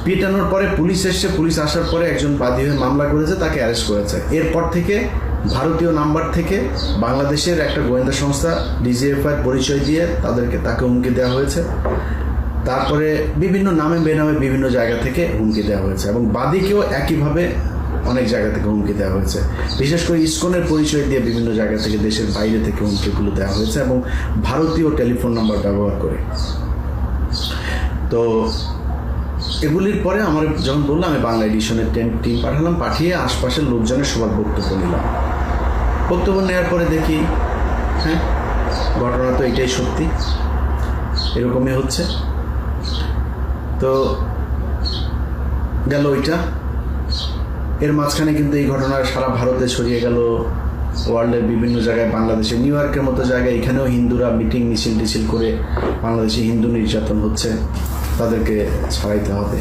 পিটানোর পরে পুলিশ এসছে, পুলিশ আসার পরে একজন বাদী হয়ে মামলা করেছে, তাকে অ্যারেস্ট করেছে। এরপর থেকে ভারতীয় নাম্বার থেকে বাংলাদেশের একটা গোয়েন্দা সংস্থা ডিজিএফআই পরিচয় দিয়ে তাকে হুমকি দেওয়া হয়েছে। তারপরে বিভিন্ন নামে বেনামে বিভিন্ন জায়গা থেকে হুমকি দেওয়া হয়েছে এবং বাদীকেও একইভাবে অনেক জায়গা থেকে হুমকি দেওয়া হয়েছে। বিশেষ করে ইসকনের পরিচয় দিয়ে বিভিন্ন জায়গা থেকে, দেশের বাইরে থেকে হুমকিগুলো দেওয়া হয়েছে এবং ভারতীয় টেলিফোন নাম্বার ব্যবহার করে। তো এগুলির পরে আমার যখন বললাম, আমি বাংলা এডিশনের টিম পাঠালাম, পাঠিয়ে আশপাশের লোকজনের সবার বক্তব্য নিলাম। বক্তব্য নেওয়ার পরে দেখি হ্যাঁ, ঘটনা তো এটাই সত্যি, এরকমই হচ্ছে। তো গেল ওইটা। এর মাঝখানে কিন্তু এই ঘটনা সারা ভারতে ছড়িয়ে গেল, ওয়ার্ল্ডের বিভিন্ন জায়গায়, বাংলাদেশে নিউ ইয়র্কের মতো জায়গায় এখানেও হিন্দুরা মিটিং মিছিল করে বাংলাদেশে হিন্দু নির্যাতন হচ্ছে, তাদেরকে ছাড়াইতে হবে।